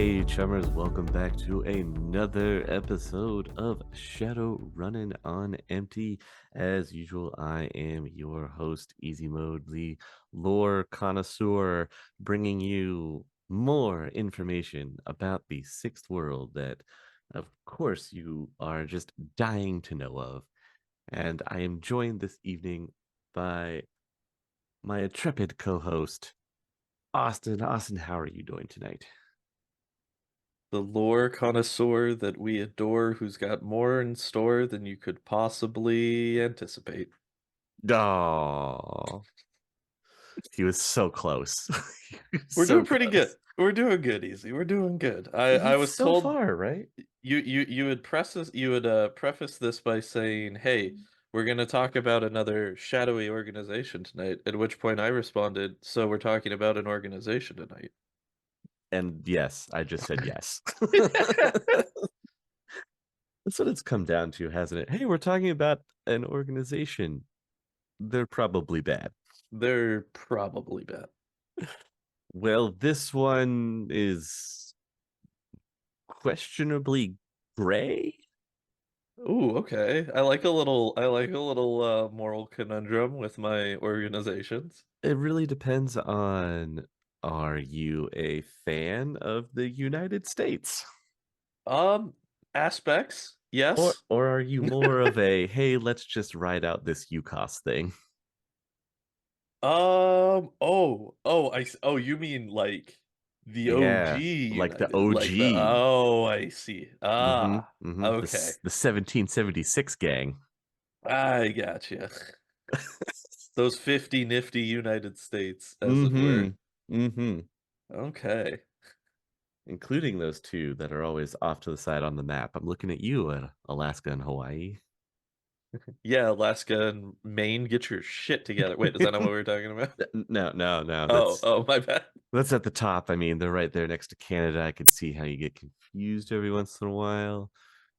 Hey chummers, welcome back to another episode of Shadowrunnin on Empty. As usual, I am your host, Easy Mode, the lore connoisseur, bringing you more information about the sixth world that, of course, you are just dying to know of. And I am joined this evening by my intrepid co-host, Austin. Austin, how are you doing tonight? The lore connoisseur that we adore, who's got more in store than you could possibly anticipate. Oh, he was so close. He was We're so doing pretty good. close. We're doing good, Easy. We're doing good. I He's was so told far, right? you would preface this by saying, "Hey, we're going to talk about another shadowy organization tonight." At which point I responded, "So we're talking about an organization tonight." And yes, I just said yes. That's what it's come down to, hasn't it? Hey, we're talking about an organization. They're probably bad. They're probably bad. Well, this one is questionably gray. Ooh, okay. I like a little moral conundrum with my organizations. It really depends on, are you a fan of the United States? Um, Aspects, Or yes. or are you more of a, hey, let's just ride out this UCOS thing? Oh, you mean like the Yeah, OG like the United, like the, OG. oh, I see. The Okay. the 1776 gang. I gotcha. Those 50 nifty United States, as it were. Mm-hmm. Mm-hmm. Okay. Including those two that are always off to the side on the map. I'm looking at you at Alaska and Hawaii. Yeah, Alaska and Maine, get your shit together. Wait, is that not what we were talking about? No. Oh, oh, my bad. That's at the top. I mean, they're right there next to Canada. I could see how you get confused every once in a while.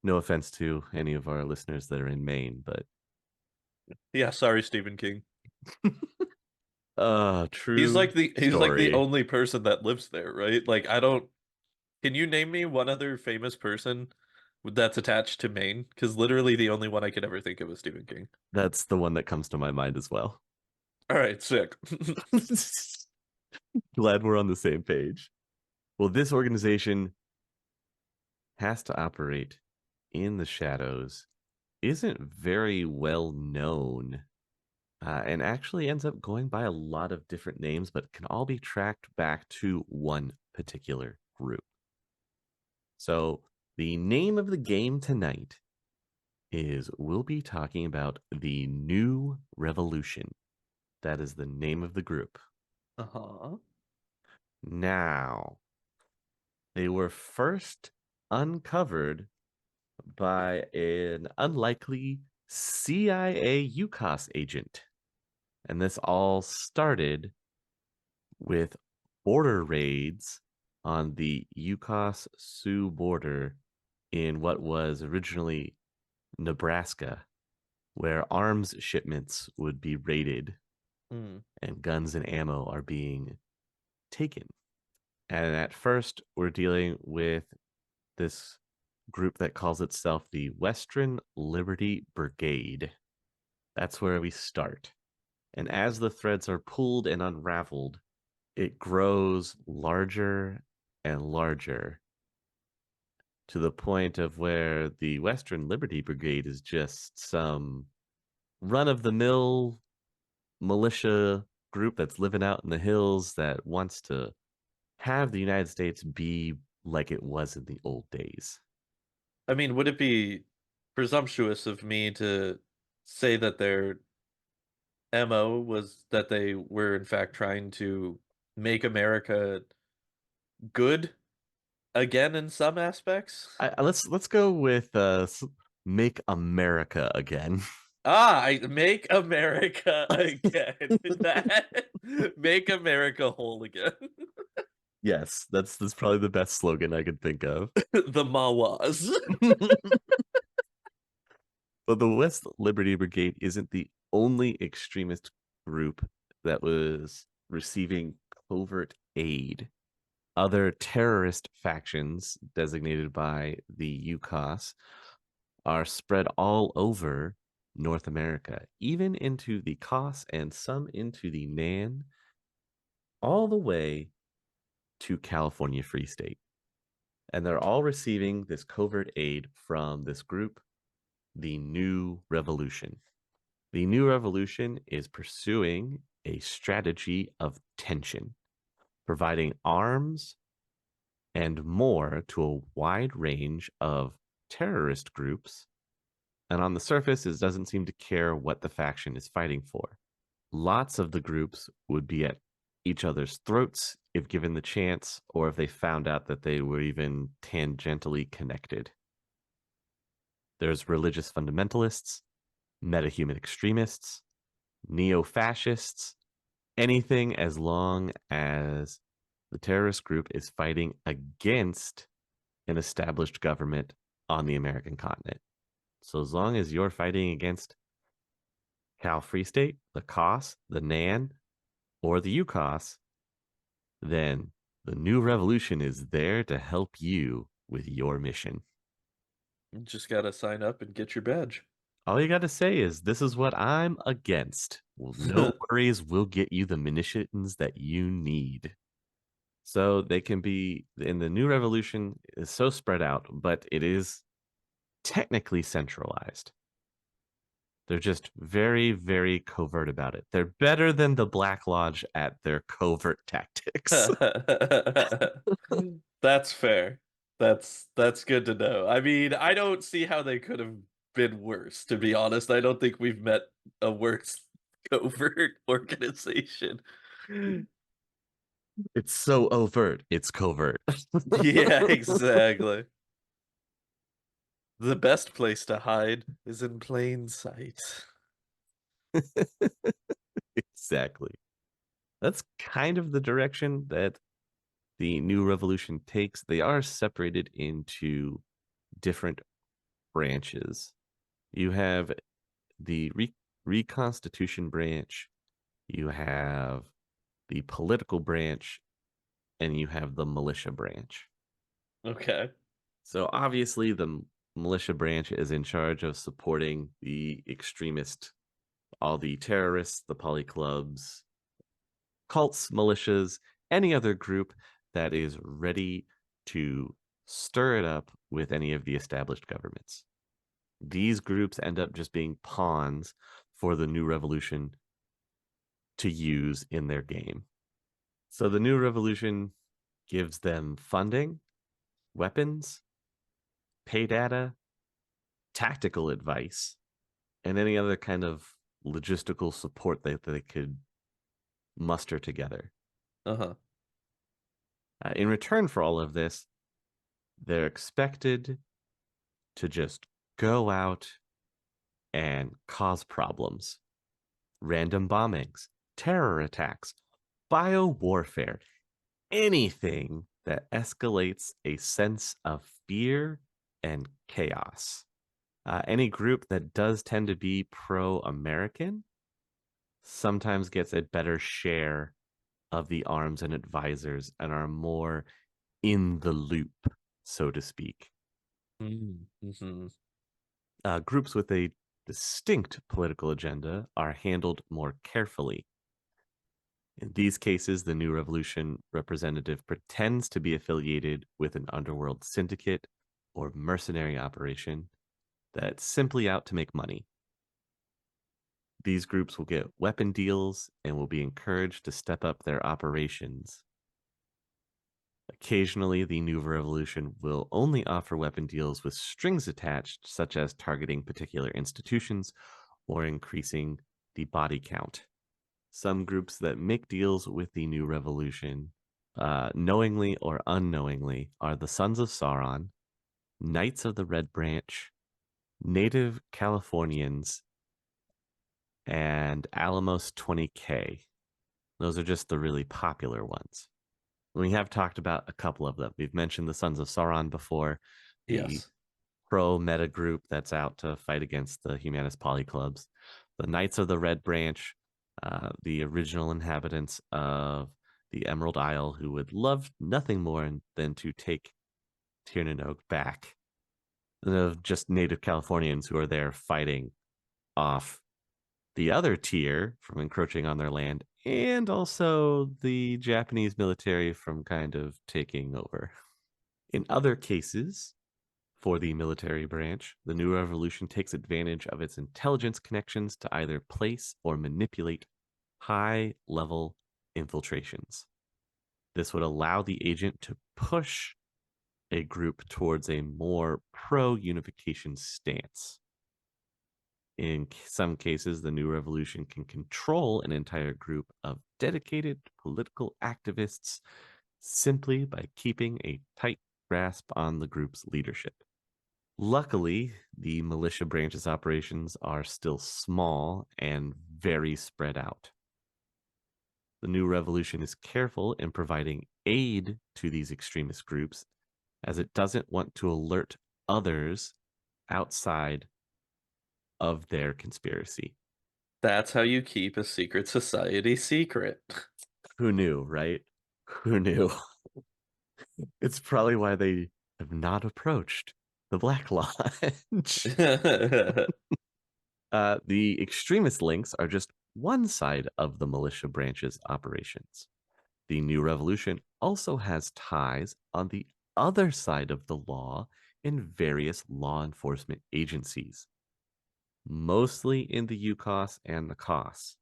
No offense to any of our listeners that are in Maine, but Yeah, sorry, Stephen King. true He's like the story. only person that lives there, right? Like I don't Can you name me one other famous person that's attached to Maine? Because literally the only one I could ever think of is Stephen King. That's the one that comes to my mind as well. All right, sick. Glad we're on the same page. Well, this organization has to operate in the shadows, isn't very well known, and actually ends up going by a lot of different names, but can all be tracked back to one particular group. So, the name of the game tonight is we'll be talking about the New Revolution. That is the name of the group. Uh-huh. Now, they were first uncovered by an unlikely CIA UCOS agent. And this all started with border raids on the UCOS Sioux border in what was originally Nebraska, where arms shipments would be raided Hmm. and guns and ammo are being taken. And at first, we're dealing with this group that calls itself the Western Liberty Brigade. That's where we start. And as the threads are pulled and unraveled, it grows larger and larger to the point of where the Western Liberty Brigade is just some run of the mill militia group that's living out in the hills that wants to have the United States be like it was in the old days. I mean, would it be presumptuous of me to say that their MO was that they were in fact trying to make America good again in some aspects? Let's go with make America again. I make America again. That make America whole again. Yes, that's probably the best slogan I could think of. The Mawas. But the West Liberty Brigade isn't the only extremist group that was receiving covert aid. Other terrorist factions designated by the UCOS are spread all over North America, even into the COS and some into the NAN, all the way to California Free State. And they're all receiving this covert aid from this group, the New Revolution. The New Revolution is pursuing a strategy of tension, providing arms and more to a wide range of terrorist groups. And on the surface, it doesn't seem to care what the faction is fighting for. Lots of the groups would be at each other's throats if given the chance, or if they found out that they were even tangentially connected. There's religious fundamentalists, metahuman extremists, neo fascists, anything as long as the terrorist group is fighting against an established government on the American continent. So as long as you're fighting against Cal Free State, the COS, the NAN, or the UCOS, then the New Revolution is there to help you with your mission. You just gotta sign up and get your badge. All you got to say is, this is what I'm against. Well, no worries, we'll get you the munitions that you need. So they can be in the New Revolution is so spread out, but it is technically centralized. They're just very, very covert about it. They're better than the Black Lodge at their covert tactics. That's fair. That's good to know. I mean, I don't see how they could have been worse, to be honest. I don't think we've met a worse covert organization. It's so overt, it's covert. Yeah, exactly. The best place to hide is in plain sight. Exactly. That's kind of the direction that the New Revolution takes. They are separated into different branches. You have the Reconstitution branch, you have the political branch, and you have the militia branch. Okay. So obviously, the militia branch is in charge of supporting the extremist, all the terrorists, the polyclubs, cults, militias, any other group that is ready to stir it up with any of the established governments. These groups end up just being pawns for the New Revolution to use in their game. So the New Revolution gives them funding, weapons, pay data, tactical advice, and any other kind of logistical support that they could muster together. Uh-huh. In return for all of this, they're expected to just go out and cause problems, random bombings, terror attacks, bio warfare, anything that escalates a sense of fear and chaos. Any group that does tend to be pro American sometimes gets a better share of the arms and advisors and are more in the loop, so to speak. Mm-hmm. Groups with a distinct political agenda are handled more carefully. In these cases, the New Revolution representative pretends to be affiliated with an underworld syndicate or mercenary operation that's simply out to make money. These groups will get weapon deals and will be encouraged to step up their operations. Occasionally, the New Revolution will only offer weapon deals with strings attached, such as targeting particular institutions or increasing the body count. Some groups that make deals with the New Revolution, knowingly or unknowingly, are the Sons of Sauron, Knights of the Red Branch, Native Californians, and Alamos 20K. Those are just the really popular ones. We have talked about a couple of them. We've mentioned the Sons of Sauron before, the Yes. pro meta group that's out to fight against the Humanist Polyclubs, the Knights of the Red Branch, the original inhabitants of the Emerald Isle, who would love nothing more than to take Tiernanog back, of just native Californians who are there fighting off the other tier from encroaching on their land, and also the Japanese military from kind of taking over. In other cases, for the military branch, the new revolution takes advantage of its intelligence connections to either place or manipulate high level infiltrations. This would allow the agent to push a group towards a more pro unification stance. In some cases, the new revolution can control an entire group of dedicated political activists simply by keeping a tight grasp on the group's leadership. Luckily, the militia branch's operations are still small and very spread out. The new revolution is careful in providing aid to these extremist groups as it doesn't want to alert others outside of their conspiracy. That's how you keep a secret society secret. Who knew, right? Who knew? It's probably why they have not approached the Black Lodge. The extremist links are just one side of the militia branch's operations. The new revolution also has ties on the other side of the law in various law enforcement agencies, mostly in the UCOS and the COS.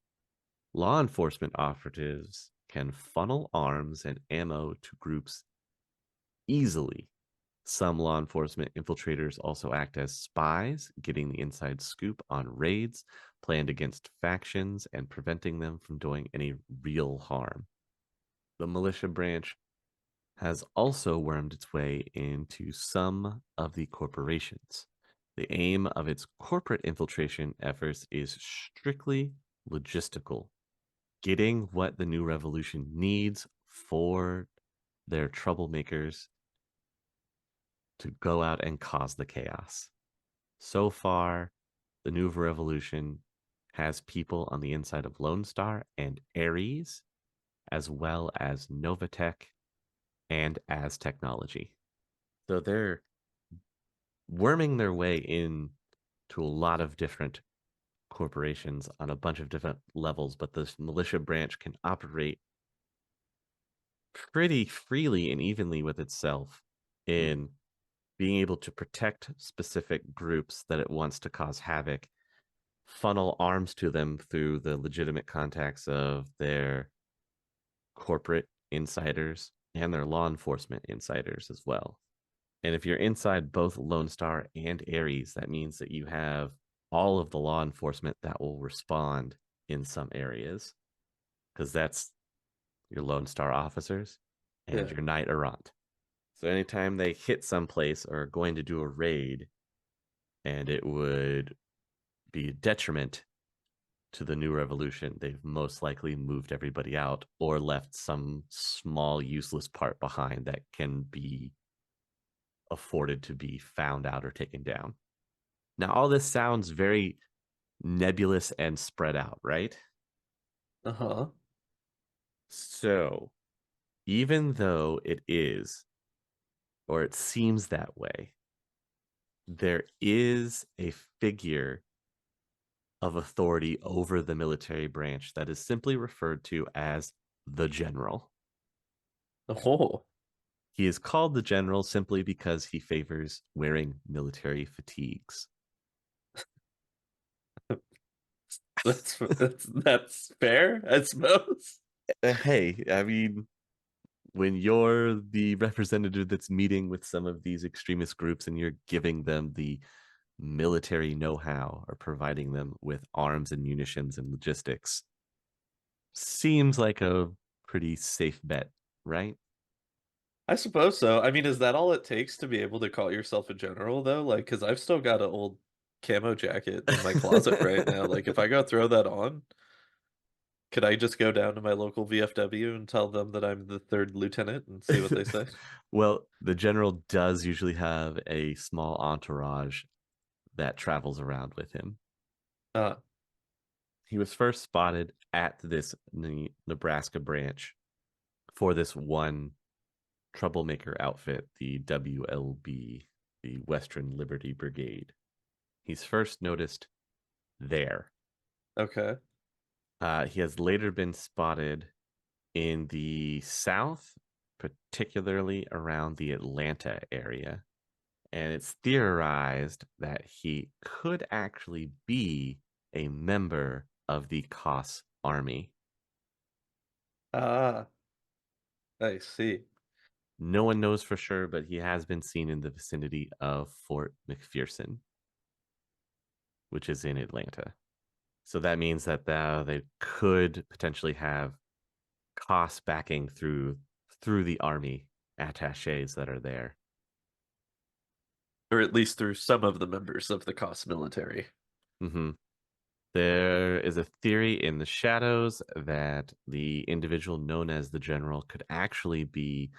Law enforcement operatives can funnel arms and ammo to groups easily. Some law enforcement infiltrators also act as spies, getting the inside scoop on raids planned against factions and preventing them from doing any real harm. The militia branch has also wormed its way into some of the corporations. The aim of its corporate infiltration efforts is strictly logistical, getting what the new revolution needs for their troublemakers to go out and cause the chaos. So far, the new revolution has people on the inside of Lone Star and Ares, as well as Novatech and As Technology. So they're worming their way in to a lot of different corporations on a bunch of different levels, but this militia branch can operate pretty freely and evenly with itself Hmm. in being able to protect specific groups that it wants to cause havoc, funnel arms to them through the legitimate contacts of their corporate insiders and their law enforcement insiders as well. And if you're inside both Lone Star and Ares, that means that you have all of the law enforcement that will respond in some areas, because that's your Lone Star officers and Yeah. your Knight Errant. So anytime they hit someplace or are going to do a raid, and it would be a detriment to the new revolution, they've most likely moved everybody out or left some small useless part behind that can be afforded to be found out or taken down. Now, all this sounds very nebulous and spread out, right? Uh-huh. So, even though it is, or it seems that way, there is a figure of authority over the military branch that is simply referred to as the general. Oh, He is called the general simply because he favors wearing military fatigues. that's fair, I suppose. Hey, I mean, when you're the representative that's meeting with some of these extremist groups and you're giving them the military know-how or providing them with arms and munitions and logistics, seems like a pretty safe bet, right? I suppose so. I mean, is that all it takes to be able to call yourself a general, though? Like, because I've still got an old camo jacket in my closet right now. Like, if I go throw that on, could I just go down to my local VFW and tell them that I'm the third lieutenant and see what they say? Well, the general does usually have a small entourage that travels around with him. Uh, He was first spotted at this Nebraska branch for this one troublemaker outfit, the WLB, the Western Liberty Brigade. He's first noticed there. Okay. He has later been spotted in the South, particularly around the Atlanta area. And it's theorized that he could actually be a member of the Kos army. Ah, I see. No one knows for sure, but he has been seen in the vicinity of Fort McPherson, which is in Atlanta. So that means that they could potentially have cost backing through the army attaches that are there. Or at least through some of the members of the Kos military. Hmm. There is a theory in the shadows that the individual known as the general could actually be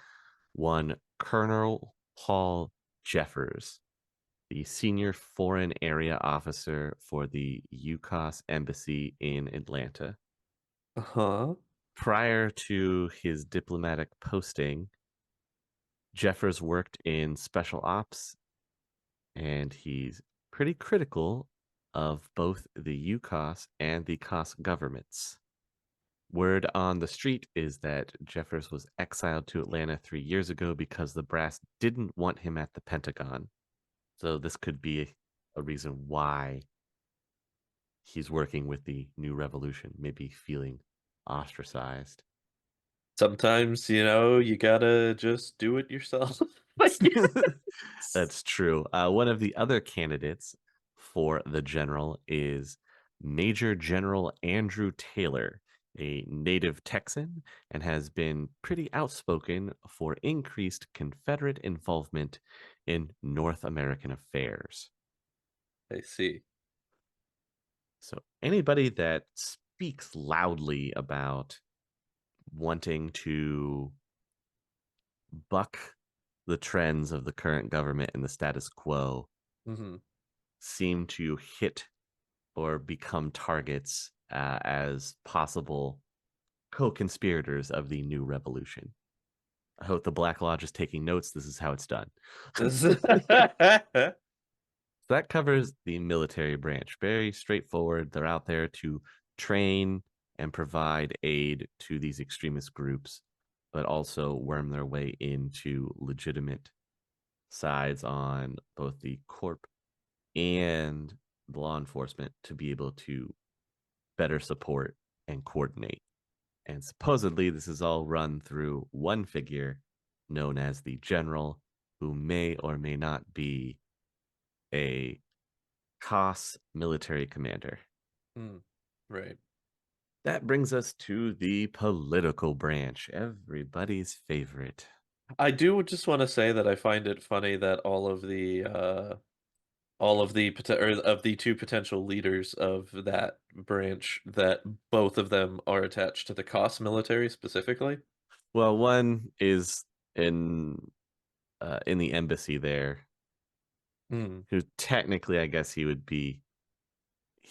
one Colonel Paul Jeffers, the senior foreign area officer for the UCOS embassy in Atlanta. Uh-huh. Prior to his diplomatic posting, Jeffers worked in special ops, and he's pretty critical of both the UCOS and the COS governments. Word on the street is that Jeffers was exiled to Atlanta 3 years ago because the brass didn't want him at the Pentagon. So this could be a reason why he's working with the new revolution, maybe feeling ostracized. Sometimes, you gotta just do it yourself. Like, That's true. One of the other candidates for the general is Major General Andrew Taylor, a native Texan, and has been pretty outspoken for increased Confederate involvement in North American affairs. I see. So, anybody that speaks loudly about wanting to buck the trends of the current government and the status quo Hmm. seem to hit or become targets as possible co-conspirators of the new revolution. I hope the Black Lodge is taking notes. This is how it's done. So that covers the military branch. Very straightforward. They're out there to train and provide aid to these extremist groups, but also worm their way into legitimate sides on both the corp and the law enforcement to be able to better support and coordinate. And supposedly, this is all run through one figure known as the general, who may or may not be a COS military commander. Mm, right. That brings us to the political branch, everybody's favorite. I do just want to say that I find it funny that or of the two potential leaders of that branch, that both of them are attached to the Kos military specifically. Well, one is in the embassy there, Hmm. who technically, I guess he would be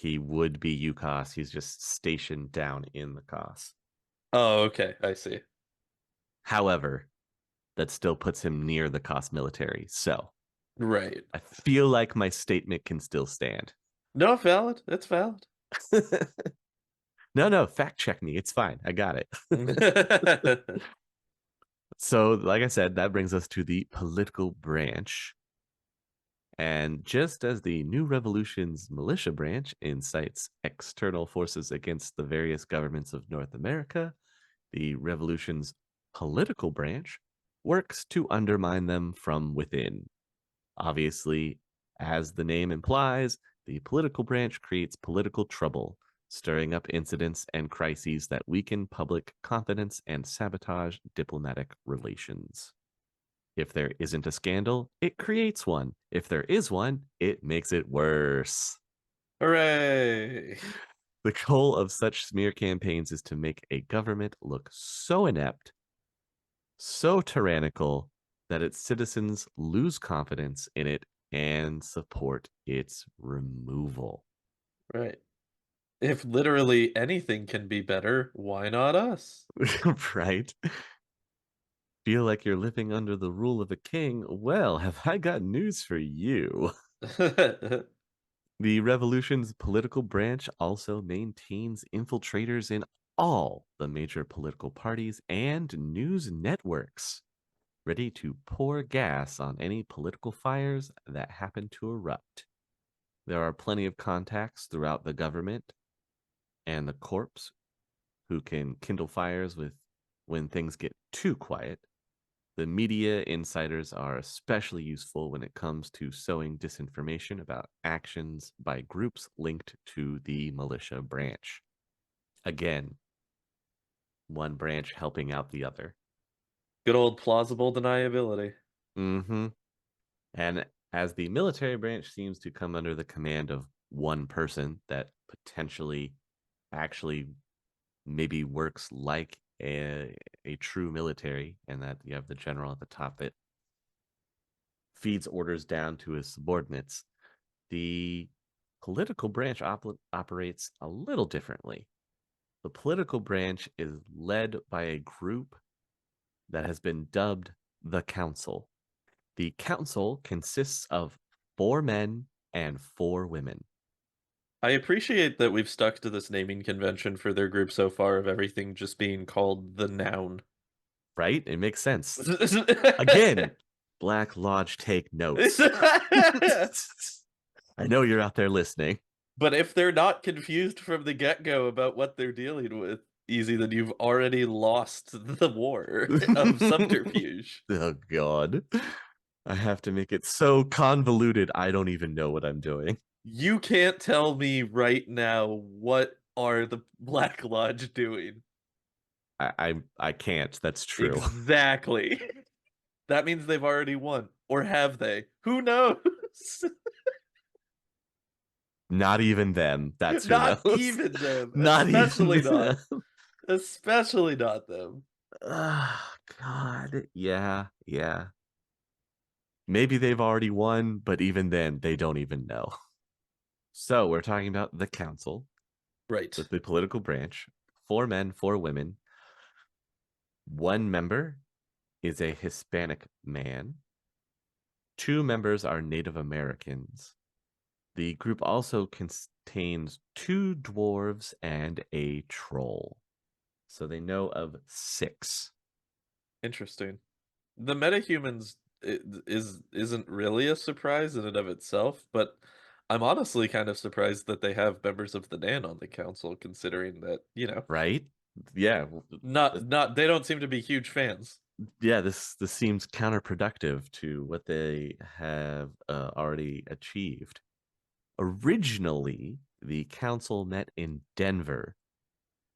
UCOS. He's just stationed down in the COS. Oh, okay, I see. However, that still puts him near the COS military. So Right. I feel like my statement can still stand. No, valid. It's valid. No, no, fact check me. It's fine. I got it. So, like I said, that brings us to the political branch. And just as the New Revolution's militia branch incites external forces against the various governments of North America, the revolution's political branch works to undermine them from within. Obviously, as the name implies, the political branch creates political trouble, stirring up incidents and crises that weaken public confidence and sabotage diplomatic relations. If there isn't a scandal, it creates one. If there is one, it makes it worse. Hooray! The goal of such smear campaigns is to make a government look so inept, so tyrannical, that its citizens lose confidence in it and support its removal. Right. If literally anything can be better, why not us? Right? Feel like you're living under the rule of a king? Well, have I got news for you. The revolution's political branch also maintains infiltrators in all the major political parties and news networks, ready to pour gas on any political fires that happen to erupt. There are plenty of contacts throughout the government and the corps who can kindle fires with when things get too quiet. The media insiders are especially useful when it comes to sowing disinformation about actions by groups linked to the militia branch. Again, one branch helping out the other. Good old plausible deniability. Mm-hmm. And as the military branch seems to come under the command of one person that potentially actually maybe works like a true military, and that you have the general at the top that feeds orders down to his subordinates, the political branch operates a little differently. The political branch is led by a group that has been dubbed the Council. The Council consists of 4 men and 4 women. I appreciate that we've stuck to this naming convention for their group so far of everything just being called the noun. Right? It makes sense. Again, Black Lodge, take notes. I know you're out there listening. But if they're not confused from the get-go about what they're dealing with, easy, then you've already lost the war of subterfuge. Oh, God. I have to make it so convoluted, I don't even know what I'm doing. You can't tell me right now what are the Black Lodge doing. I can't. That's true. Exactly. That means they've already won. Or have they? Who knows? Not even them. That's who Not knows. even them. Not even Especially them. not. Especially not them. Oh, God. Yeah, yeah. Maybe they've already won, but even then, they don't even know. So we're talking about the council, Right. the political branch, 4 men, 4 women. One member is a Hispanic man. 2 members are Native Americans. The group also contains 2 dwarves and a troll. So they know of 6. Interesting. The metahumans isn't really a surprise in and of itself, but I'm honestly kind of surprised that they have members of the Nan on the council, considering that, Right? Yeah. not they don't seem to be huge fans. Yeah, this seems counterproductive to what they have already achieved. Originally, the council met in Denver,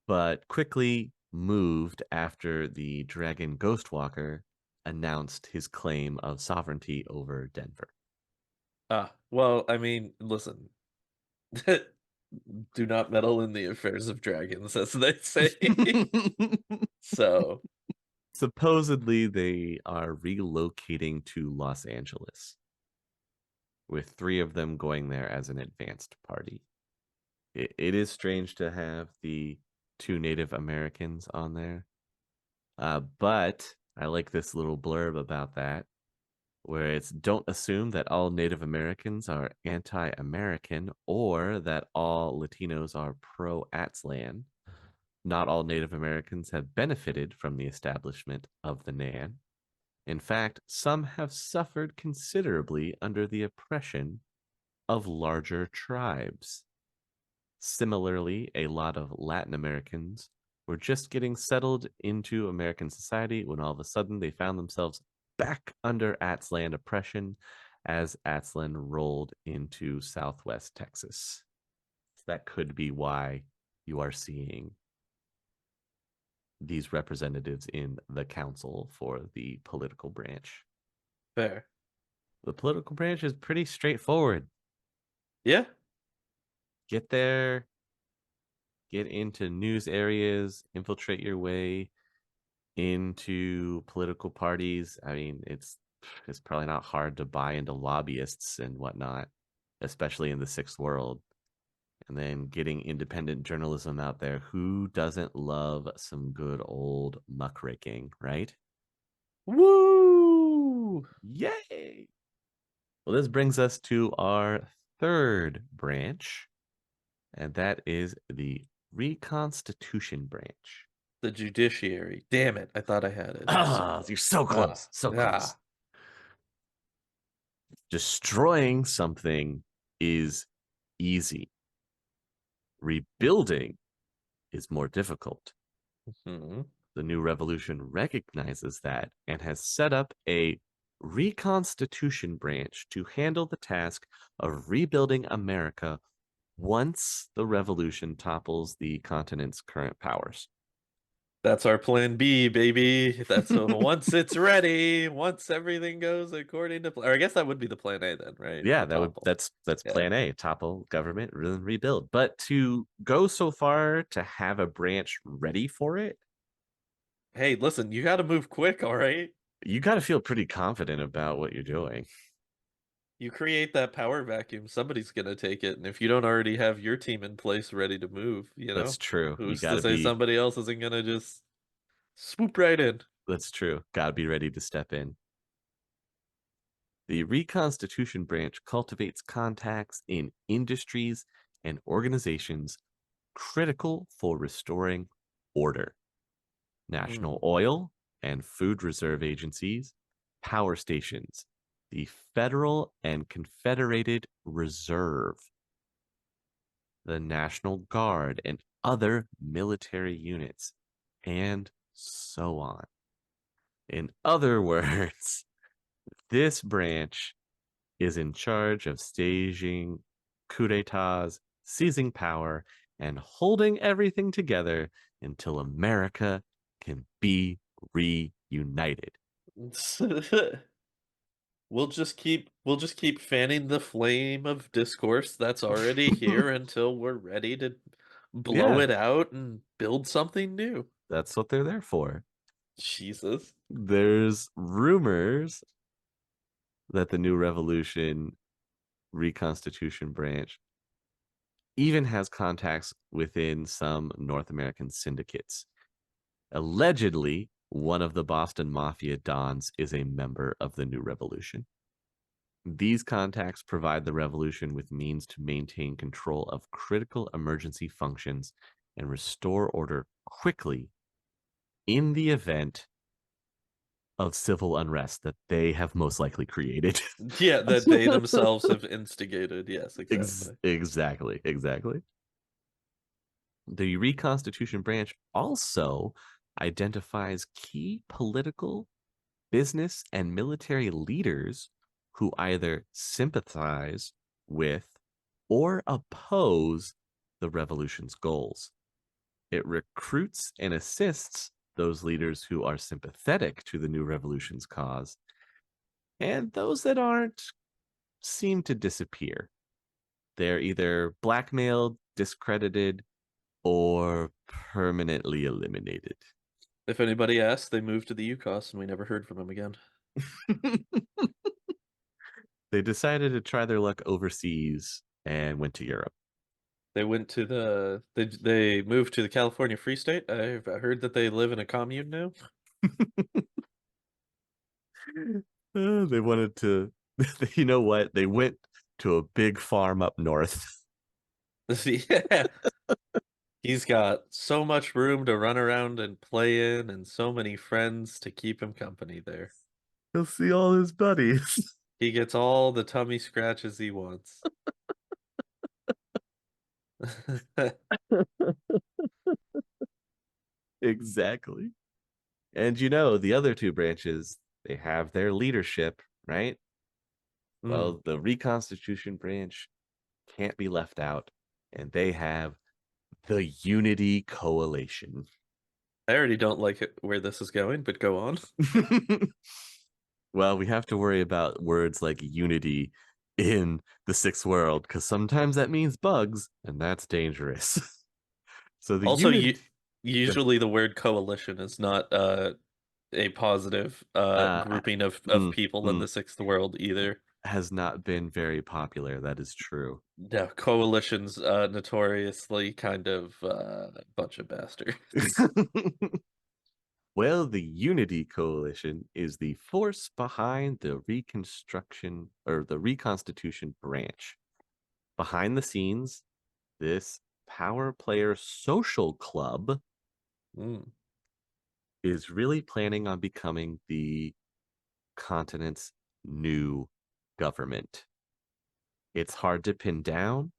but quickly moved after the dragon Ghostwalker announced his claim of sovereignty over Denver. Well, I mean, listen, do not meddle in the affairs of dragons, as they say. So, Supposedly, they are relocating to Los Angeles, with 3 of them going there as an advanced party. It is strange to have the 2 Native Americans on there, but I like this little blurb about that, where it's don't assume that all Native Americans are anti American or that all Latinos are pro Atzlan. Not all Native Americans have benefited from the establishment of the Nan. In fact, some have suffered considerably under the oppression of larger tribes. Similarly, a lot of Latin Americans were just getting settled into American society when all of a sudden they found themselves back under Atzlan oppression as Atzlan rolled into Southwest Texas. So that could be why you are seeing these representatives in the council for the political branch. fair. The political branch is pretty straightforward. Yeah. Get there, get into news areas, infiltrate your way into political parties. I mean, it's probably not hard to buy into lobbyists and whatnot, especially in the sixth world. And then getting independent journalism out there. Who doesn't love some good old muckraking, right? Woo! Yay! Well, this brings us to our third branch, and that is the Reconstitution branch. The judiciary. Damn it. I thought I had it. Ah, you're so close, so close. Ah. Destroying something is easy. Rebuilding is more difficult. Hmm. The new revolution recognizes that and has set up a Reconstitution branch to handle the task of rebuilding America once the revolution topples the continent's current powers. That's our plan B, baby. That's once it's ready, once everything goes according to plan. Or I guess that would be the plan A then, right? Yeah, The topple. that's Yeah. plan A, topple government, rebuild. But to go so far to have a branch ready for it, Hey, listen, you got to move quick, all right? you got to feel pretty confident about what you're doing. You create that power vacuum, somebody's gonna take it, and if you don't already have your team in place ready to move, That's true. You who's got to to say be somebody else isn't gonna just swoop right in? That's true. Got to be ready to step in. The Reconstitution branch cultivates contacts in industries and organizations critical for restoring order. Hmm. National Oil and Food Reserve Agencies, power stations, the Federal and Confederated Reserve, the National Guard, and other military units, and so on. In other words, this branch is in charge of staging coups d'etats, seizing power, and holding everything together until America can be reunited. We'll just keep fanning the flame of discourse that's already here until we're ready to blow Yeah, it out and build something new. that's what they're there for. Jesus. There's rumors that the new revolution reconstitution branch even has contacts within some North American syndicates. Allegedly, one of the Boston Mafia Dons is a member of the New Revolution. These contacts provide the revolution with means to maintain control of critical emergency functions and restore order quickly in the event of civil unrest that they have most likely created. Yeah, that they themselves have instigated. Yes, exactly. Exactly, exactly. The Reconstitution branch also identifies key political, business, and military leaders who either sympathize with or oppose the revolution's goals. It recruits and assists those leaders who are sympathetic to the new revolution's cause, and those that aren't seem to disappear. They're either blackmailed, discredited, or permanently eliminated. If anybody asks, they moved to the UCOS and we never heard from them again. They decided to try their luck overseas and went to Europe. They moved to the California Free State. I heard that they live in a commune now. They wanted to, you know what? They went to a big farm up north. Yeah. He's got so much room to run around and play in and so many friends to keep him company there. He'll see all his buddies. He gets all the tummy scratches he wants. Exactly. And you know, the other two branches, they have their leadership, right? Mm. Well, the Reconstitution branch can't be left out, and they have the Unity Coalition. I already don't like it where this is going, but go on. Well, we have to worry about words like unity in the sixth world because sometimes that means bugs, and that's dangerous. So the Also, unity usually the word coalition is not a positive uh, grouping of mm, people in mm, the sixth world either. has not been very popular. That is true. No, coalitions notoriously kind of bunch of bastards. Well, the Unity Coalition is the force behind the Reconstitution branch. Behind the scenes, this power player social club Mm. is really planning on becoming the continent's new government. It's hard to pin down.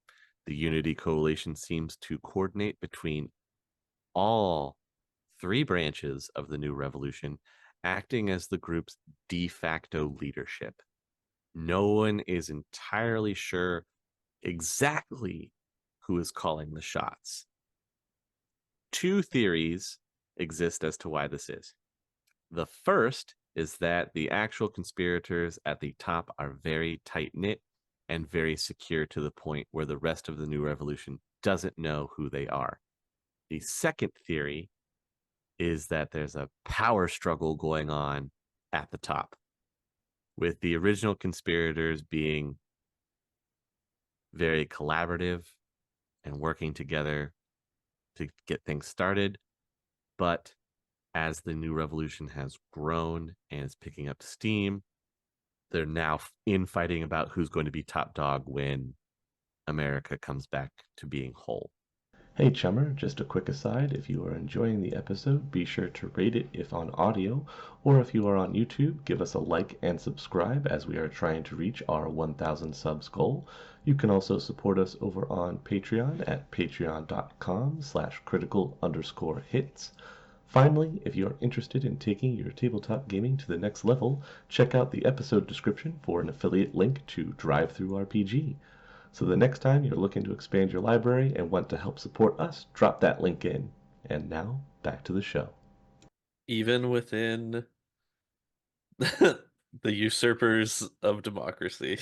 The Unity Coalition seems to coordinate between all three branches of the new revolution, acting as the group's de facto leadership. No one is entirely sure exactly who is calling the shots. Two theories exist as to why this is. The first is that the actual conspirators at the top are very tight knit and very secure to the point where the rest of the new revolution doesn't know who they are. The second theory is that there's a power struggle going on at the top, with the original conspirators being very collaborative and working together to get things started. But as the new revolution has grown and is picking up steam, they're now infighting about who's going to be top dog when America comes back to being whole. Hey Chummer, just a quick aside, if you are enjoying the episode, be sure to rate it if on audio, or if you are on YouTube, give us a like and subscribe as we are trying to reach our 1,000 subs goal. You can also support us over on Patreon at patreon.com/critical_hits. Finally, if you are interested in taking your tabletop gaming to the next level, check out the episode description for an affiliate link to DriveThruRPG. So the next time you're looking to expand your library and want to help support us, drop that link in. And now, back to the show. Even within the usurpers of democracy,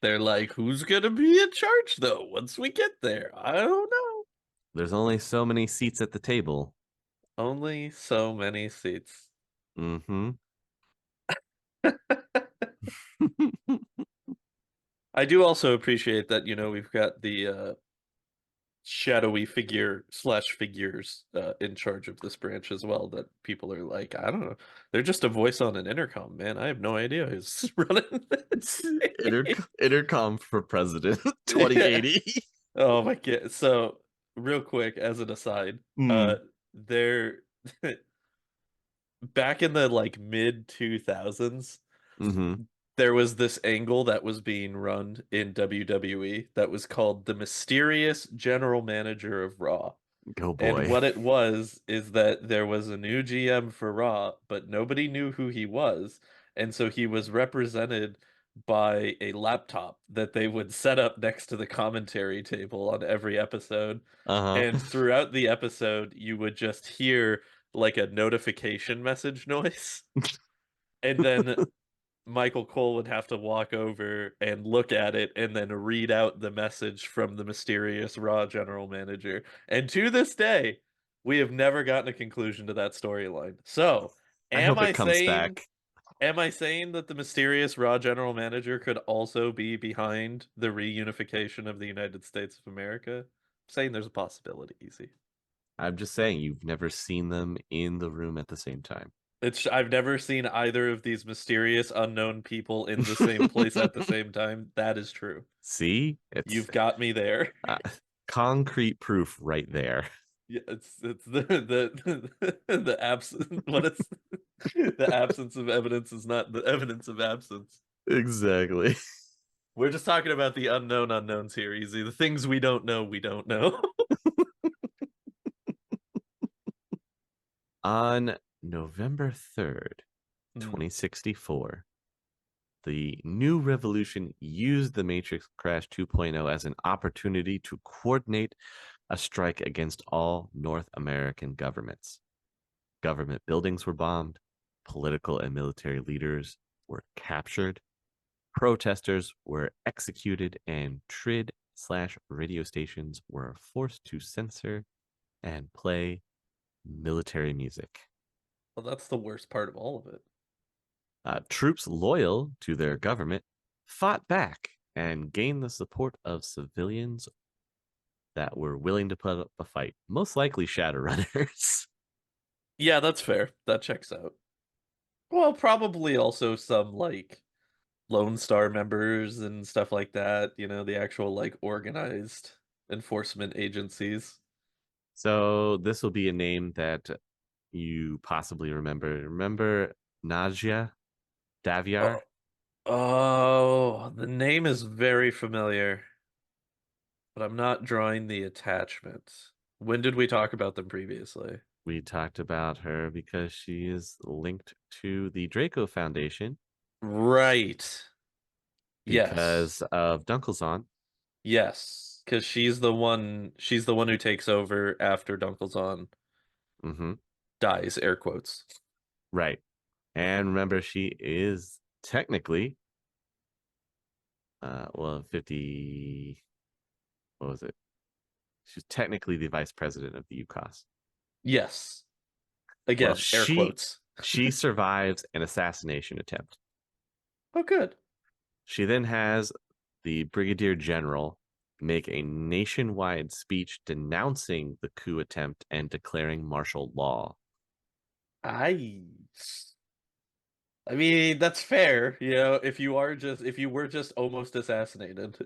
they're like, who's gonna be in charge though once we get there? I don't know. There's only so many seats at the table. Only so many seats. Mm-hmm. I do also appreciate that, we've got the shadowy figure slash figures in charge of this branch as well, that people are like, I don't know. They're just a voice on an intercom, man. I have no idea who's running this. Intercom for president Yeah. 2080. Oh my God. So real quick, as an aside, Mm. they're back in the like mid 2000s, Mm-hmm. there was this angle that was being run in WWE that was called the Mysterious General Manager of Raw. Go And boy. what it was is that there was a new GM for Raw, but nobody knew who he was. And so he was represented by a laptop that they would set up next to the commentary table on every episode. Uh-huh. And throughout the episode, you would just hear like a notification message noise. And then Michael Cole would have to walk over and look at it and then read out the message from the mysterious Raw general manager. And to this day, we have never gotten a conclusion to that storyline. So, I am hope it I comes saying back. am I saying that the mysterious Raw general manager could also be behind the reunification of the United States of America? I'm saying there's a possibility, easy. I'm just saying you've never seen them in the room at the same time. I've never seen either of these mysterious unknown people in the same place at the same time. That is true. See? It's You've got me there. uh, concrete proof right there. Yeah, it's the absence. What is the absence of evidence is not the evidence of absence. Exactly. We're just talking about the unknown unknowns here, easy. The things we don't know, we don't know. On November 3rd, Hmm. 2064, the new revolution used the Matrix Crash 2.0 as an opportunity to coordinate a strike against all North American governments. Government buildings were bombed, political and military leaders were captured, protesters were executed, and TRID/radio stations were forced to censor and play military music. Well, that's the worst part of all of it. Troops loyal to their government fought back and gained the support of civilians that were willing to put up a fight, most likely Shadowrunners. Yeah, that's fair. That checks out. Well, probably also some like Lone Star members and stuff like that, the actual like organized enforcement agencies. So this will be a name that you possibly remember. Remember Nadia Daviar? Oh, oh, the name is very familiar, but I'm not drawing the attachment. When did we talk about them previously? We talked about her because she is linked to the Draco Foundation Right. Yes. because of Dunkelzahn. Yes. Because she's the one who takes over after Dunkelzahn Mm-hmm. dies, air quotes. Right. And remember, she is technically, 50, what was it? She's technically the vice president of the UCOS. Yes. Well, Again, air quotes. she survives an assassination attempt. Oh, good. She then has the brigadier general make a nationwide speech denouncing the coup attempt and declaring martial law. I I mean, that's fair, if you were just almost assassinated.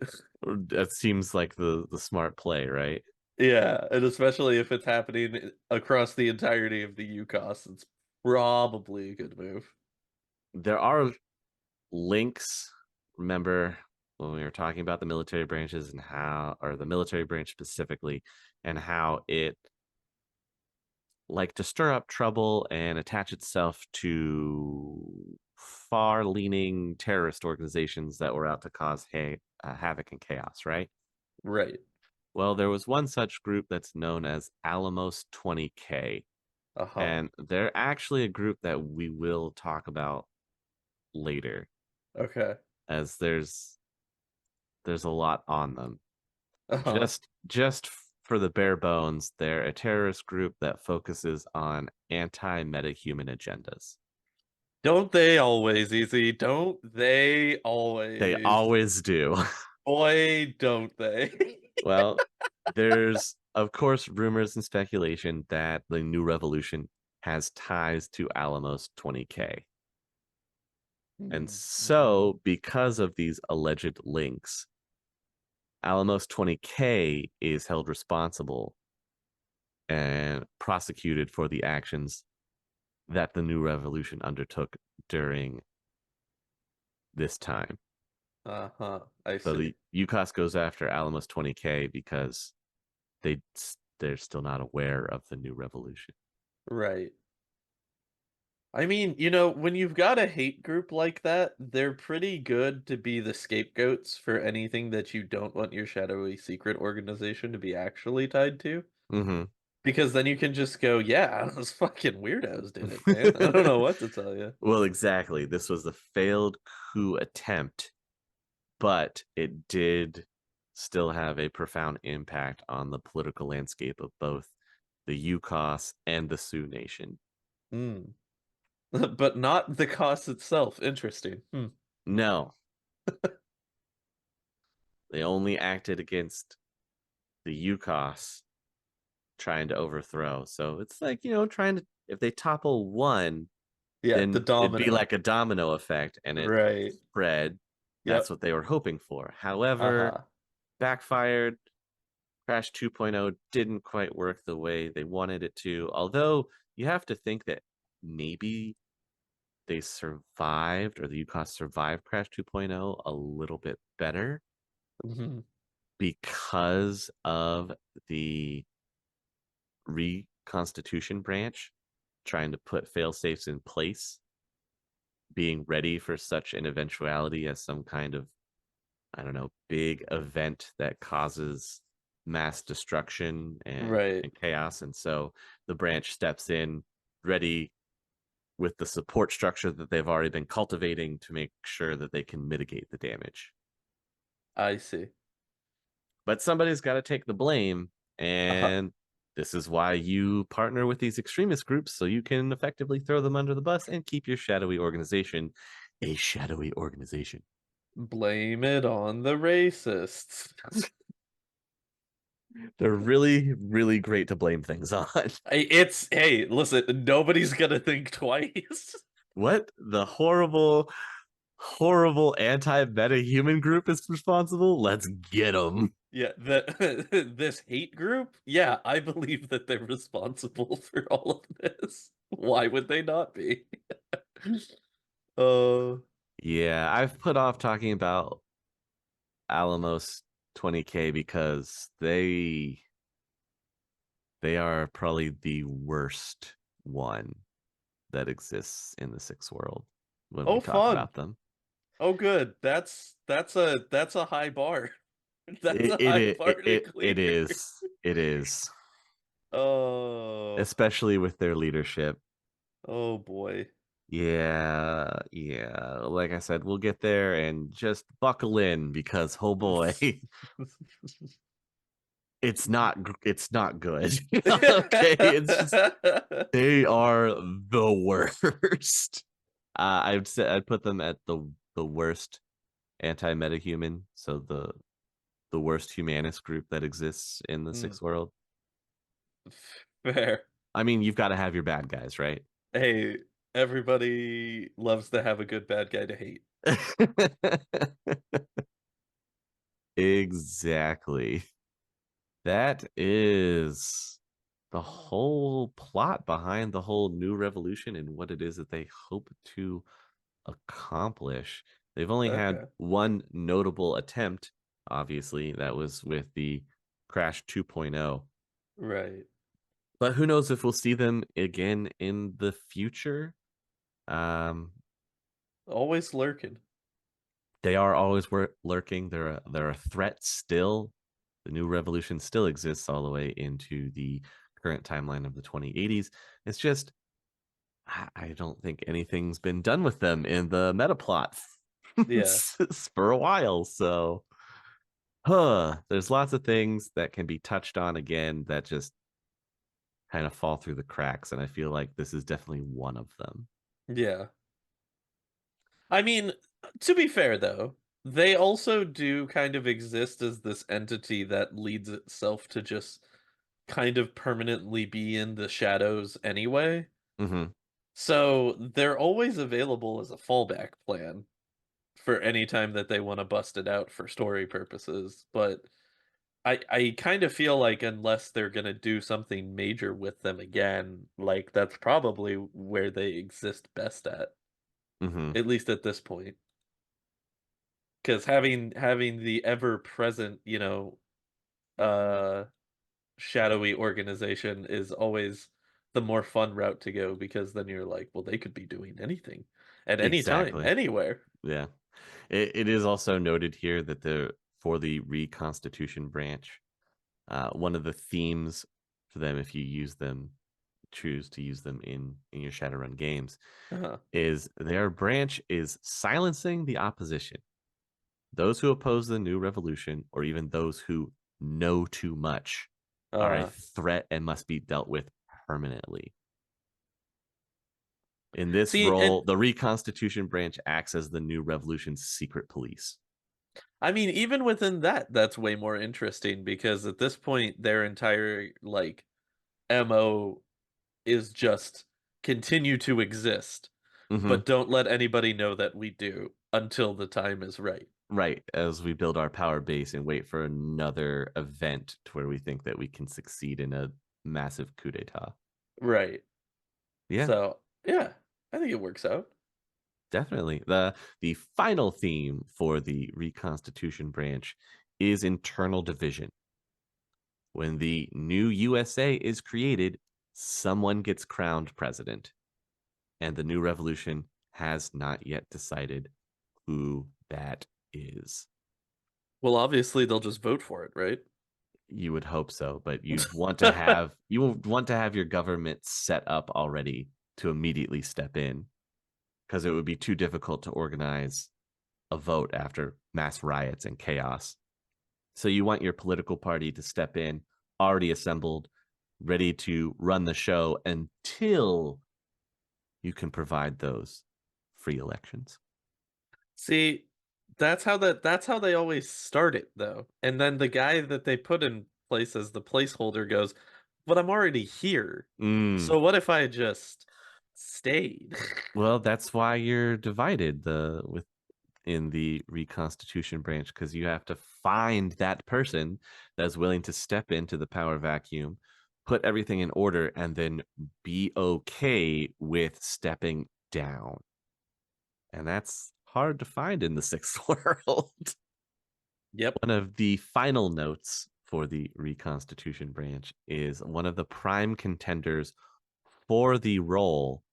That seems like the smart play, right? Yeah, and especially if it's happening across the entirety of the UCOS, it's probably a good move. There are links. Remember when we were talking about the military branches and how, or the military branch specifically, and how it like to stir up trouble and attach itself to far-leaning terrorist organizations that were out to cause havoc and chaos, right? Right. Well, there was one such group that's known as Alamos 20K, Uh-huh. and they're actually a group that we will talk about later, Okay. as there's a lot on them. Uh-huh. Just for the bare bones, they're a terrorist group that focuses on anti-metahuman agendas. Don't they always, Easy? Don't they They always? always do. Boy, don't they? Well, there's of course rumors and speculation that the new revolution has ties to Alamos 20K. And Mm-hmm. so, because of these alleged links, Alamos 20K is held responsible and prosecuted for the actions that the new revolution undertook during this time. Uh-huh. I So see. the UCOS goes after Alamos 20K because they they're still not aware of the new revolution. Right. I mean, when you've got a hate group like that, they're pretty good to be the scapegoats for anything that you don't want your shadowy secret organization to be actually tied to. Mm-hmm. Because then you can just go, yeah, those fucking weirdos did it, man. I don't know what to tell you. Well, exactly. This was a failed coup attempt, but it did still have a profound impact on the political landscape of both the UCOS and the Sioux Nation. Hmm. But not the cost itself. Interesting. Hmm. No, they only acted against the UCOS trying to overthrow. So it's like, trying to, if they topple one, Yeah, the then it'd be domino. like a domino effect and it Right. spread. That's Yep. what they were hoping for. However, Uh-huh. backfired. Crash 2.0 didn't quite work the way they wanted it to. Although you have to think that maybe they survived, or the UCOS survived Crash 2.0 a little bit better Hmm. because of the reconstitution branch trying to put fail safes in place, being ready for such an eventuality as some kind of, I don't know, big event that causes mass destruction Right. and chaos. And so the branch steps in ready with the support structure that they've already been cultivating to make sure that they can mitigate the damage. I see. But somebody's got to take the blame. Uh-huh. And this is why you partner with these extremist groups so you can effectively throw them under the bus and keep your shadowy organization a shadowy organization. Blame it on the racists. They're really, really great to blame things on. Hey, listen, nobody's gonna think twice. What? The horrible, horrible anti-meta human group is responsible? Let's get them. Yeah, this hate group, yeah, I believe that they're responsible for all of this. Why would they not be? Uh, Yeah, I've put off talking about Alamos 20K because they are probably the worst one that exists in the sixth world when we oh, talk fun. about them. Oh, good. That's a high bar. That's a high bar to It clear. is. It is. Oh, Especially with their leadership. oh boy. Yeah, yeah. Like I said, we'll get there and just buckle in because oh boy, it's not good. Okay, it's just they are the worst. I'd say I'd put them at the worst anti-metahuman, so the worst humanist group that exists in the Hmm, sixth world. fair. I mean, you've got to have your bad guys, right? Hey, everybody loves to have a good bad guy to hate. Exactly. That is the whole plot behind the whole new revolution and what it is that they hope to accomplish. They've only had Okay. one notable attempt, obviously, that was with the Crash 2.0. Right. But who knows if we'll see them again in the future? Um, Always lurking. they are always lurking. They're a threat still. The new revolution still exists all the way into the current timeline of the 2080s. It's just I don't think anything's been done with them in the meta plot Yeah. for a while. So, there's lots of things that can be touched on again that just kind of fall through the cracks, and I feel like this is definitely one of them. Yeah. I mean, to be fair though, they also do kind of exist as this entity that leads itself to just kind of permanently be in the shadows anyway. Hmm. So they're always available as a fallback plan for any time that they want to bust it out for story purposes. But I kind of feel like unless they're gonna do something major with them again, like that's probably where they exist best Hmm. at least at this point. Because having the ever present, uh shadowy organization is always the more fun route to go because then you're like, well, they could be doing anything at any time, Exactly. anywhere. Yeah. It is also noted here that for the reconstitution branch, one of the themes for them, if you choose to use them in your Shadowrun games, Uh-huh. is their branch is silencing the opposition. Those who oppose the new revolution, or even those who know too much, are a Uh, threat and must be dealt with permanently. In this see, and role, the reconstitution branch acts as the new revolution's secret police. I mean, even within that, that's way more interesting because at this point, their entire like MO is just continue to exist, Hmm. but don't let anybody know that we do until the time is right. Right, as we build our power base and wait for another event to where we think that we can succeed in a massive coup d'etat. Right. Yeah, So, yeah, I think it works out. definitely. The final theme for the reconstitution branch is internal division. When the new USA is created, someone gets crowned president, and the new revolution has not yet decided who that is. Well, obviously they'll just vote for it, right? You would hope so, but you would want to have your government set up already to immediately step in because it would be too difficult to organize a vote after mass riots and chaos. So you want your political party to step in, already assembled, ready to run the show until you can provide those free elections. See, that's how they always start it though. And then the guy that they put in place as the placeholder goes, but I'm already here. Mm. So what if I just stayed? Well, that's why you're divided in the reconstitution branch, because you have to find that person that's willing to step into the power vacuum, put everything in order, and then be okay with stepping down. And that's hard to find in the sixth world. Yep. One of the final notes for the reconstitution branch is one of the prime contenders for the role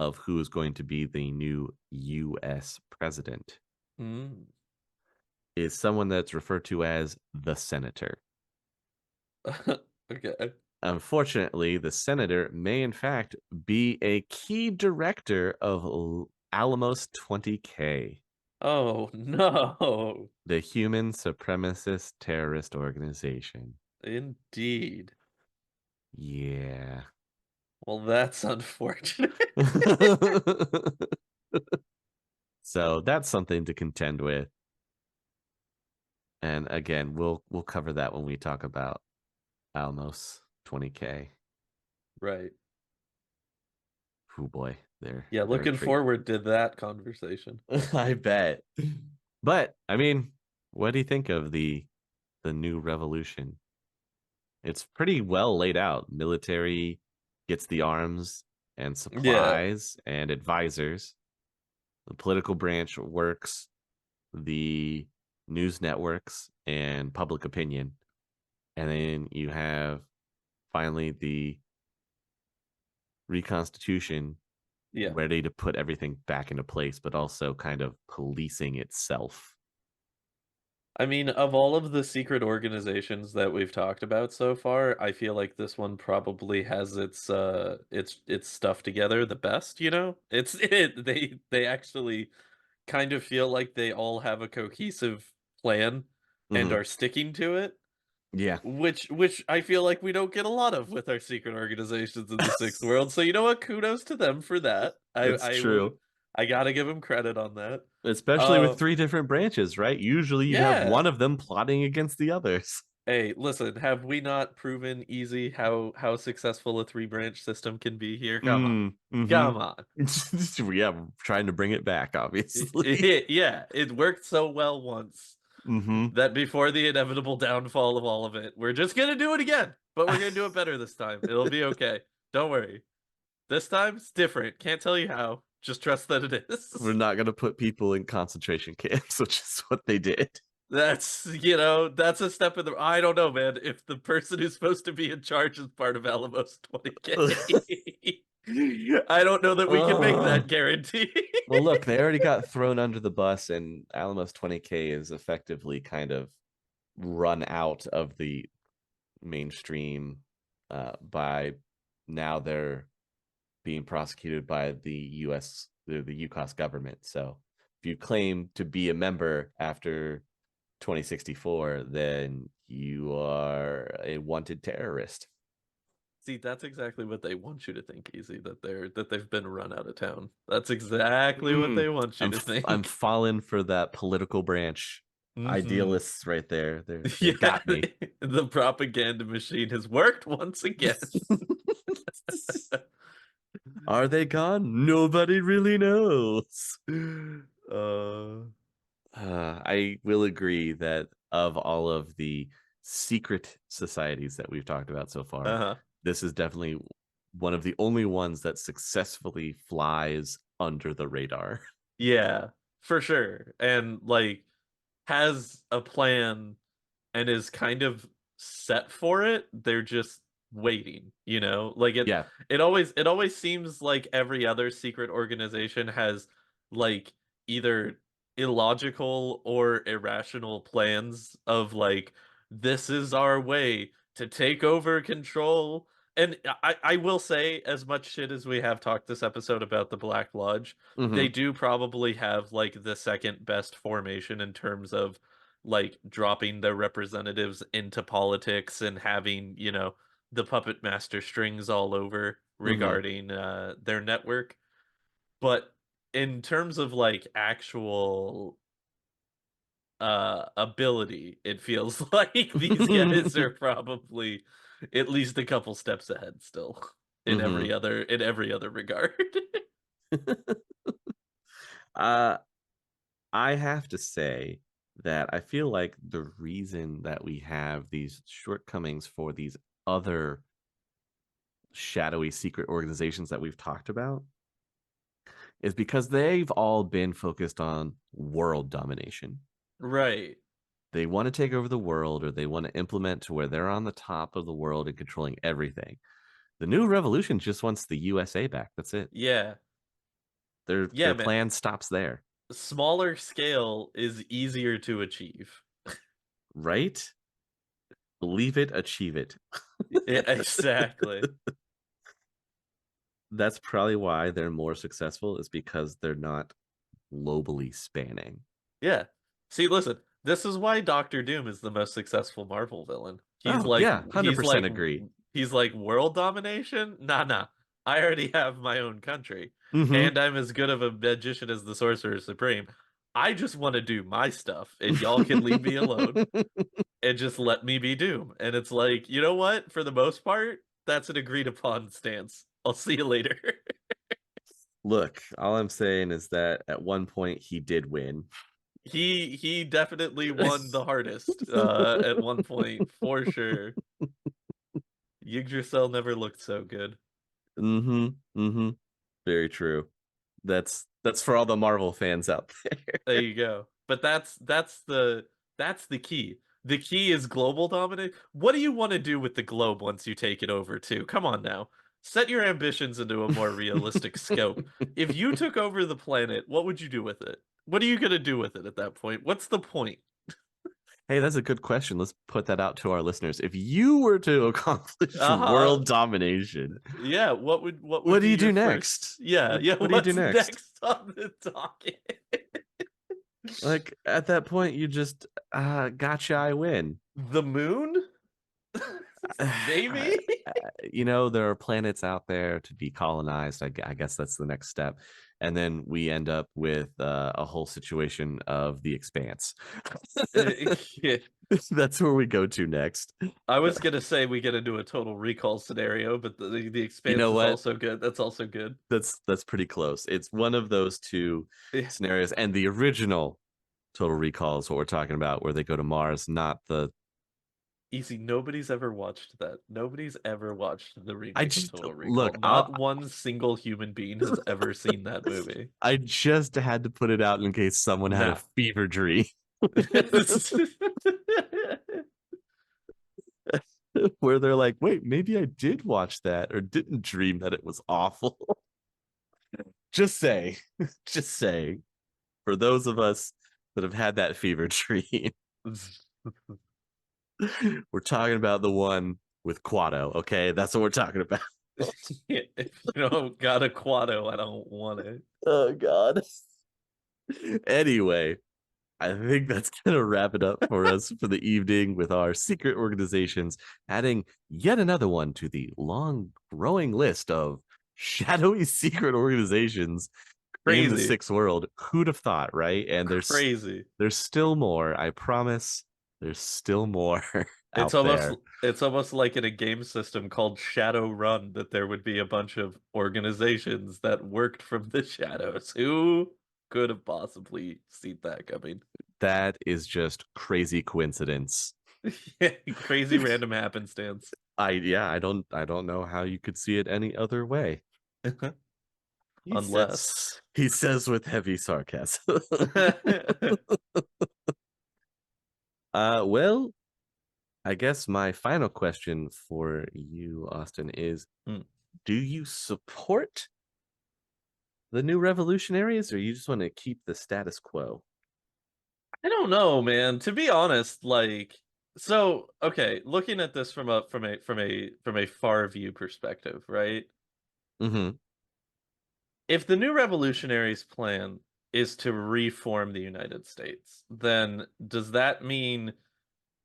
of who is going to be the new US president Mm. is someone that's referred to as the senator. Okay. Unfortunately, the senator may in fact be a key director of Alamos 20K, Oh no. the human supremacist terrorist organization. Indeed. Yeah. Well, that's unfortunate. So that's something to contend with. And again, we'll cover that when we talk about Alamos 20K. Right. Oh boy, Yeah, they're a looking treat. forward to that conversation. I bet. But I mean, what do you think of the new revolution? It's pretty well laid out. Military gets the arms and Yeah. supplies and advisors. The political branch works the news networks and public opinion. And then you have finally the reconstitution Yeah. ready to put everything back into place, but also kind of policing itself. I mean, of all of the secret organizations that we've talked about so far, I feel like this one probably has its stuff together the best, you know? They actually kind of feel like they all have a cohesive plan and Mm-hmm. are sticking to it, Yeah. which I feel like we don't get a lot of with our secret organizations in the sixth world. So you know what? Kudos to them for that. It's true. I gotta give them credit on that. Especially with Uh, three different branches, right? Usually you'd have yeah. one of them plotting against the others. Hey, listen, have we not proven easy how successful a three branch system can be here? Come on. Come on. Yeah, we're trying to bring it back, obviously. Yeah, it worked so well once Mm-hmm. that before the inevitable downfall of all of it, we're just gonna do it again, but we're gonna do it better this time. It'll be okay. Don't worry. This time it's different. Can't tell you how. Just trust that it We're is. not going to put people in concentration camps, which is what they did. That's, you know, that's a step in the I don't know, man. If the person who's supposed to be in charge is part of Alamos 20K. I don't know that we can make that guarantee. Well, look, they already got thrown under the bus, and Alamos 20K is effectively kind of run out of the mainstream by now they're being prosecuted by the the UCOS government. So if you claim to be a member after 2064, then you are a wanted terrorist. See, that's exactly what they want you to think, Easy, that they've been run out of town. That's exactly what they want you to I'm think. falling for that political branch Hmm. idealists right there. They Yeah, got me. the propaganda machine has worked once again. Are they gone? Nobody really knows. Uh, I will agree that of all of the secret societies that we've talked about so far, Uh-huh. this is definitely one of the only ones that successfully flies under the radar. Yeah, for sure. And like has a plan and is kind of set for it. They're just waiting, you know? Like Yeah. it always seems like every other secret organization has like either illogical or irrational plans of like this is our way to take over control. And I will say, as much shit as we have talked this episode about the Black Lodge, they Hmm. do probably have like the second best formation in terms of like dropping their representatives into politics and having, you know, the puppet master strings all over Hmm. regarding their network. But in terms of like actual ability, it feels like these guys are probably at least a couple steps ahead still in Mhm. every other regard. Uh, I have to say that I feel like the reason that we have these shortcomings for these other shadowy secret organizations that we've talked about is because they've all been focused on world domination. Right. They want to take over the world, or they want to implement to where they're on the top of the world and controlling everything. The new revolution just wants the USA back. That's it. Yeah. Yeah, Their man. plan stops there, Smaller scale is easier to achieve. right? Believe it, achieve it. Yeah, exactly. That's probably why they're more successful, is because they're not globally spanning. Yeah. See, listen, this is why Doctor Doom is the most successful Marvel villain. Oh yeah, 100% agree. He's like world domination? Nah. I already have my own country, Mm-hmm. and I'm as good of a magician as the Sorcerer Supreme. I just want to do my stuff, and y'all can leave me alone and just let me be Doom. And it's like, you know what? For the most part, that's an agreed upon stance. I'll see you later. Look, all I'm saying is that at one point he did win. He definitely won the hardest at one point for sure. Yggdrasil never looked so good. Mm-hmm. Mm-hmm. Very true. That's for all the Marvel fans out there. There you go. But that's the key. The key is global dominance. What do you want to do with the globe once you take it over too? Come on now. Set your ambitions into a more realistic scope. If you took over the planet, what would you do with it? What are you gonna do with it at that point? What's the point? Hey, that's a good question. Let's put that out to our listeners. If you were to accomplish Uh-huh. world domination, Yeah, what what would do be you your do first? next? Yeah, yeah, What do you do what's next? next on the docket? Like at that point, you just gotcha, I win. The moon? I, Maybe? there are planets out there to be colonized. I guess that's the next step. And then we end up with a whole situation of the expanse. Yeah. That's where we go to next. I was gonna say we get into a total recall scenario, but the You expanse know is what? also good. That's also good. That's pretty close. It's one of those two Yeah. scenarios, and the original Total Recall is what we're talking about, where they go to Mars, not the. Easy, nobody's ever watched that. Nobody's ever watched the I remake of just Total Recall. look. Not one single human being has ever seen that movie. I just had to put it out in case someone had a No. fever dream where they're like, "Wait, maybe I did watch that or didn't dream that it was awful." Just say, just saying, for those of us that have had that fever dream. We're talking about the one with Quado, okay? That's what we're talking about. If you don't got a Quado, I don't want it. Oh God. Anyway, I think that's gonna wrap it up for us for the evening with our secret organizations, adding yet another one to the long growing list of shadowy secret organizations in the Crazy. sixth world. Who'd have thought, right? And Crazy. there's still more. I promise there's still more It's out almost there. it's almost like in a game system called Shadowrun that there would be a bunch of organizations that worked from the shadows. Who could have possibly seen that coming? That is just crazy coincidence. Crazy random happenstance. I don't know how you could see it any other way. Unless He says with heavy sarcasm. Well, I guess my final question for you, Austin, is Hmm. do you support the new revolutionaries or you just want to keep the status quo? I don't know, man. To be honest, like so okay, looking at this from a far view perspective, right? Mm-hmm. If the new revolutionaries' plan is to reform the United States, then does that mean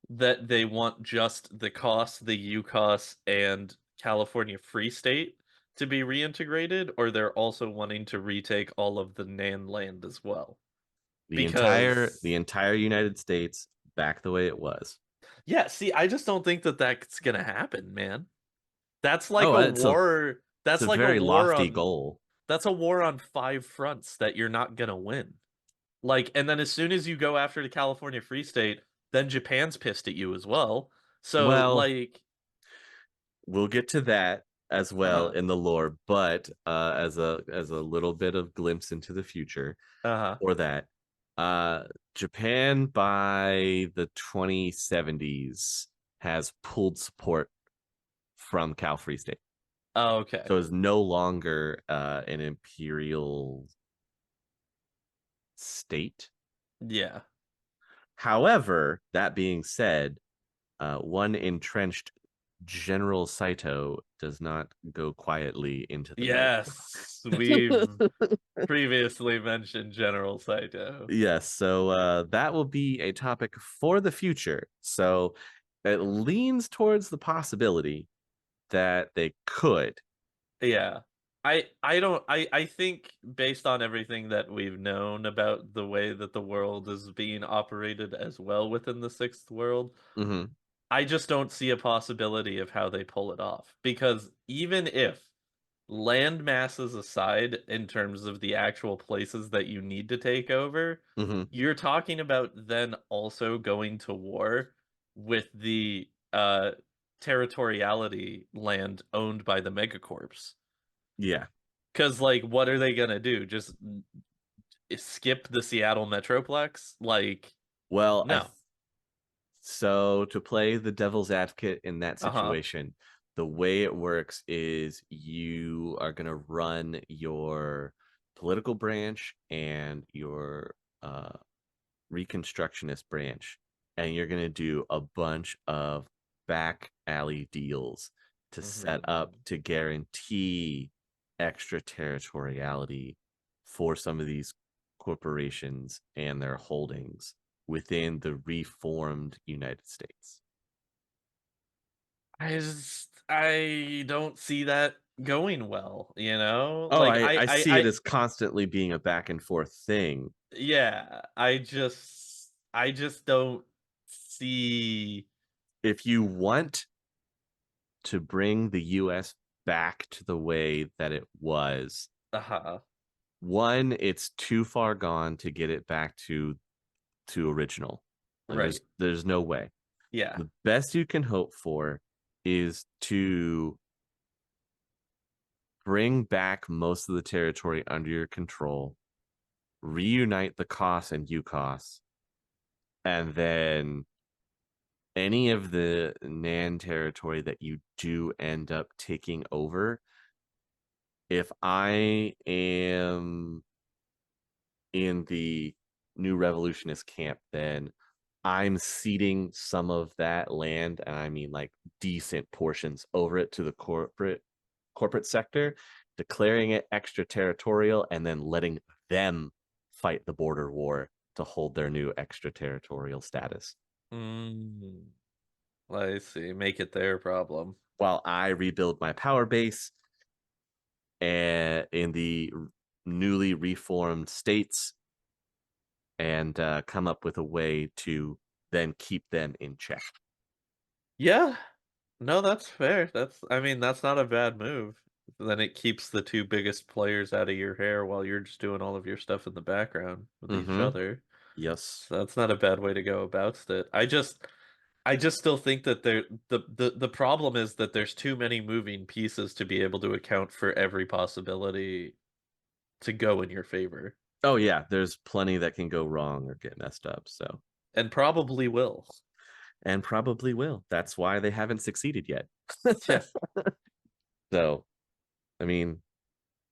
that they want just the COS, the UCOS, and California Free State to be reintegrated, or they're also wanting to retake all of the Nan land as well? The because entire United States back the way it was. yeah, see, I just don't think that that's gonna happen, man. That's like Oh, a it's war. it's That's a like a very war lofty on. goal. That's a war on 5 fronts that you're not gonna win. Like, and then as soon as you go after the California Free State, then Japan's pissed at you as well. So, Well, like, we'll get to that as well uh-huh, in the lore, but as a little bit of glimpse into the future uh-huh. or that uh Japan by the 2070s has pulled support from Cal Free State. Oh, okay. So is no longer an imperial state. Yeah. However, that being said, one entrenched General Saito does not go quietly into the night. Yes, we've previously mentioned General Saito. Yes, so that will be a topic for the future. So it leans towards the possibility that they could. Yeah. I don't I think based on everything that we've known about the way that the world is being operated as well within the sixth world, Mm-hmm. I just don't see a possibility of how they pull it off. Because even if land masses aside in terms of the actual places that you need to take over, Mm-hmm. you're talking about then also going to war with the territoriality land owned by the megacorps. Yeah. Because, like, what are they gonna do? Just skip the Seattle Metroplex? Like, Well, no. so to play the devil's advocate in that Uh-huh. situation, the way it works is you are going to run your political branch and your reconstructionist branch, and you're going to do a bunch of back alley deals to set up Hmm. to guarantee extraterritoriality for some of these corporations and their holdings within the reformed United States. I don't see that going well, you know? Oh, Like I I see it I as constantly being a back and forth thing. yeah, I just don't see. If you want to bring the US back to the way that it was, Uh-huh. one, it's too far gone to get it back to original. Like Right. there's no way. Yeah. The best you can hope for is to bring back most of the territory under your control, reunite the Kos and Yukos, and then any of the Nan territory that you do end up taking over, if I am in the new revolutionist camp, then I'm ceding some of that land, and I mean like decent portions over it to the corporate sector, declaring it extraterritorial, and then letting them fight the border war to hold their new extraterritorial status. Mm, I see. Make it their problem. While I rebuild my power base and in the newly reformed states and come up with a way to then keep them in check. Yeah. No, that's fair. I mean, that's not a bad move. Then it keeps the two biggest players out of your hair while you're just doing all of your stuff in the background with each Mm-hmm. other. Yes. So that's not a bad way to go about it. I just still think that the problem is that there's too many moving pieces to be able to account for every possibility to go in your favor. Oh yeah, there's plenty that can go wrong or get messed up. So And probably will. and probably will. That's why they haven't succeeded yet. Yeah. So I mean,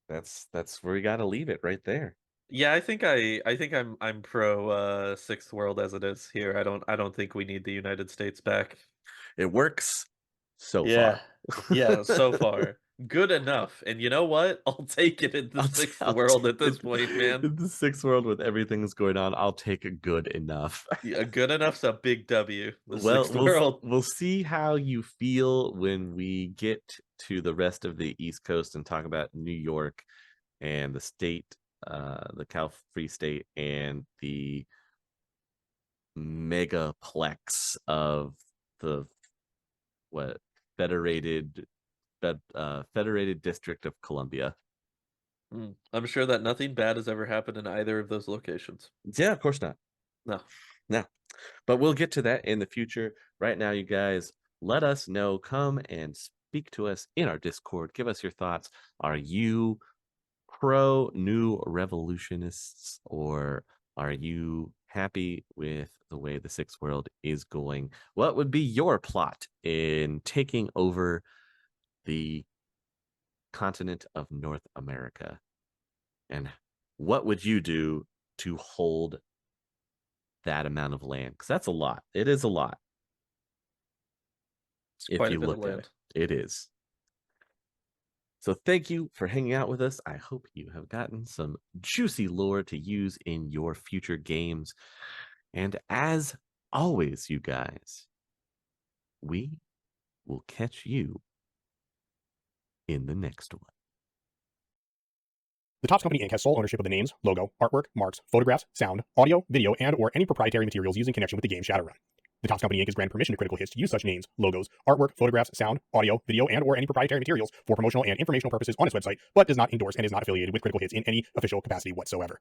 that's where we got to leave it right there. Yeah, I think I'm pro sixth world as it is here. I don't think we need the United States back. It works so Yeah. far. Yeah, so far. Good enough. And you know what? I'll take it in the sixth I'll world take at this it. point, man. In the sixth world with everything that's going on, I'll take a good enough. Yeah, good enough's a big W, the Well, sixth world. we'll see how you feel when we get to the rest of the East Coast and talk about New York and the state the Cal Free State and the megaplex of the Federated District of Columbia. I'm sure that nothing bad has ever happened in either of those locations. Yeah, of course not. No. But we'll get to that in the future. Right now, you guys, let us know. Come and speak to us in our Discord. Give us your thoughts. Are you pro new revolutionists, or are you happy with the way the Sixth World is going? What would be your plot in taking over the continent of North America? And what would you do to hold that amount of land? Because that's a lot. It is a lot. It's If quite you a bit of look at land. it is. So thank you for hanging out with us. I hope you have gotten some juicy lore to use in your future games. And as always, you guys, we will catch you in the next one. The Topps Company Inc. has sole ownership of the names, logo, artwork, marks, photographs, sound, audio, video, and/or any proprietary materials used in connection with the game Shadowrun. The Topps Company Inc. is granted permission to Critical Hits to use such names, logos, artwork, photographs, sound, audio, video, and/or any proprietary materials for promotional and informational purposes on its website, but does not endorse and is not affiliated with Critical Hits in any official capacity whatsoever.